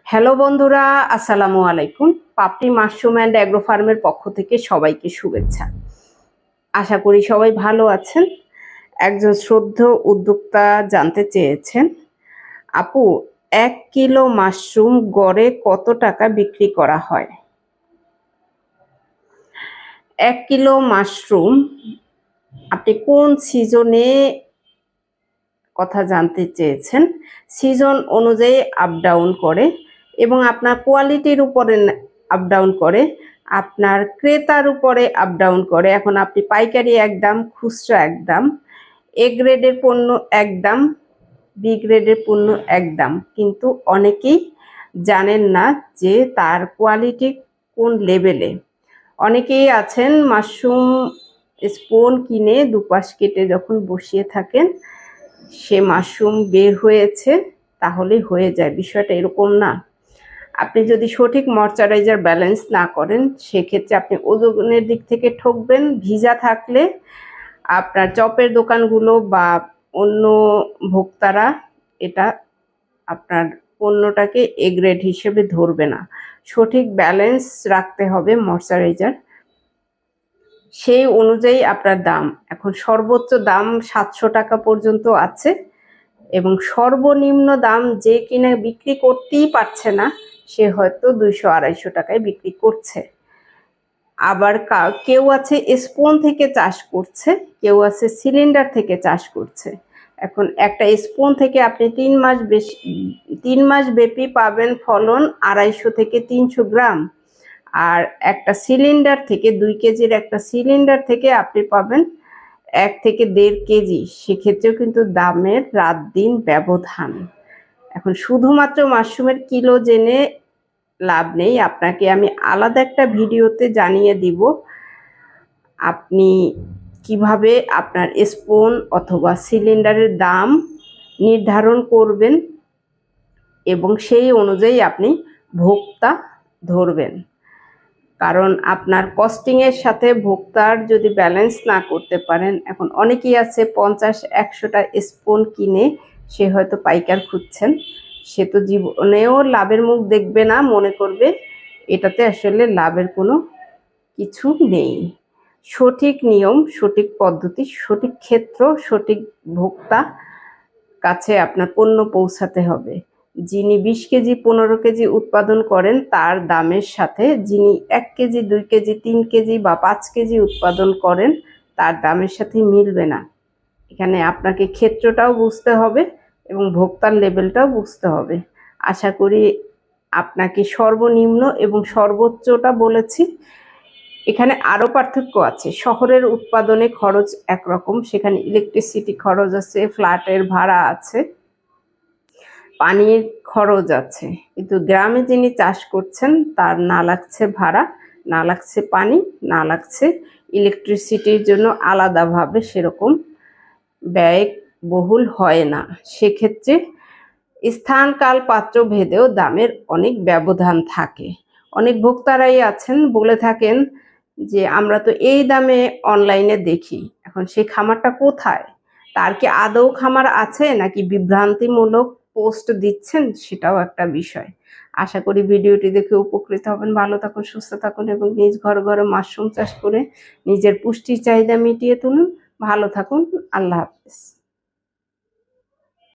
Hello বন্ধুরা, আসসালামু আলাইকুম। পাপড়ি মাশরুম অ্যান্ড অ্যাগ্রো ফার্মের পক্ষ থেকে সবাইকে শুভেচ্ছা। আশা করি সবাই ভালো আছেন। একজন শ্রদ্ধেয় উদ্যোক্তা জানতে চেয়েছেন, আপু 1 কিলো মাশরুম গড়ে কত টাকা বিক্রি করা হয়? 1 কিলো মাশরুম আপনি কোন সিজনে কথা জানতে চেয়েছেন? সিজন অনুযায়ী আপ ডাউন করে এবং আপনার কোয়ালিটির উপরে আপ ডাউন করে, আপনার ক্রেতার উপরে আপ ডাউন করে। এখন আপনি পাইকারি এক দাম, খুচরা এক দাম, এ গ্রেডের পণ্য এক দাম, বি গ্রেডের পণ্য এক দাম, কিন্তু অনেকেই জানেন না যে তার কোয়ালিটি কোন লেভেলে। অনেকেই আছেন মাশরুম স্পুন কিনে দুপাশ কেটে যখন বসিয়ে থাকেন, সে মাশরুম বের হয়েছে তাহলেই হয়ে যায়। বিষয়টা এরকম না। আপনি যদি সঠিক ময়শ্চারাইজার ব্যালেন্স না করেন, সেক্ষেত্রে আপনি ওজনের দিক থেকে ঠকবেন। ভিজা থাকলে আপনার চপের দোকানগুলো বা অন্য ভোক্তারা এটা আপনার পণ্যটাকে এ গ্রেড হিসেবে ধরবে না। সঠিক ব্যালেন্স রাখতে হবে ময়শ্চারাইজার, সেই অনুযায়ী আপনার দাম। এখন সর্বোচ্চ দাম 700 টাকা পর্যন্ত আছে এবং সর্বনিম্ন দাম যে কিনা বিক্রি করতেই পারছে না, সে হয়তো 200-250 টাকায় বিক্রি করছে। আবার কেউ আছে স্পুন থেকে চাষ করছে, কেউ আছে সিলিন্ডার থেকে চাষ করছে। এখন একটা স্পুন থেকে আপনি 3 মাস ব্যাপী পাবেন ফলন 250 থেকে 300 গ্রাম। আর একটা সিলিন্ডার থেকে 2 কেজির একটা সিলিন্ডার থেকে আপনি পাবেন 1 থেকে 1.5 কেজি। সেক্ষেত্রেও কিন্তু দামের রাত দিন ব্যবধান। এখন শুধুমাত্র মাশরুমের কিলো জেনে লাভ নেই, আপনাকে আমি আলাদা একটা ভিডিওতে জানিয়ে দিব আপনি কিভাবে আপনার স্পুন অথবা সিলিন্ডারের দাম নির্ধারণ করবেন এবং সেই অনুযায়ী আপনি ভোক্তা ধরবেন। কারণ আপনার কস্টিংয়ের সাথে ভোক্তার যদি ব্যালেন্স না করতে পারেন, এখন অনেকেই আছে 50-100টা স্পুন কিনে সে হয়তো পাইকার খুঁজছেন, সে তো জীবনেও লাভের মুখ দেখবে না, মনে করবে এটাতে আসলে লাভের কোনো কিছু নেই। সঠিক নিয়ম, সঠিক পদ্ধতি, সঠিক ক্ষেত্র, সঠিক ভোক্তা কাছে আপনার পণ্য পৌঁছাতে হবে। যিনি 20 কেজি 15 কেজি উৎপাদন করেন, তার দামের সাথে যিনি 1 কেজি 2 কেজি 3 কেজি বা 5 কেজি উৎপাদন করেন, তার দামের সাথে মিলবে না। এখানে আপনাকে ক্ষেত্রটাও বুঝতে হবে এবং ভোক্তার লেভেলটাও বুঝতে হবে। আশা করি আপনাকে সর্বনিম্ন এবং সর্বোচ্চটা বলেছি। এখানে আরও পার্থক্য আছে। শহরের উৎপাদনে খরচ একরকম, সেখানে ইলেকট্রিসিটি খরচ আছে, ফ্ল্যাটের ভাড়া আছে, পানির খরচ আছে। কিন্তু গ্রামে যিনি চাষ করছেন তার না লাগছে ভাড়া, না লাগছে পানি, না লাগছে ইলেকট্রিসিটির জন্য আলাদাভাবে সেরকম ব্যয়বহুল হয় না। সেক্ষেত্রে স্থান কাল পাত্র ভেদেও দামের অনেক ব্যবধান থাকে। অনেক ভোক্তারাই আছেন বলে থাকেন যে আমরা তো এই দামে অনলাইনে দেখি। এখন সেই খামারটা কোথায়? তার কি আদৌ খামার আছে নাকি বিভ্রান্তিমূলক পোস্ট দিচ্ছেন, সেটাও একটা বিষয়। আশা করি ভিডিওটি দেখে উপকৃত হবেন। ভালো থাকুন, সুস্থ থাকুন এবং নিজ ঘরে মাশরুম চাষ করে নিজের পুষ্টির চাহিদা মিটিয়ে তুলুন। ভালো থাকুন। আল্লাহ হাফেজ।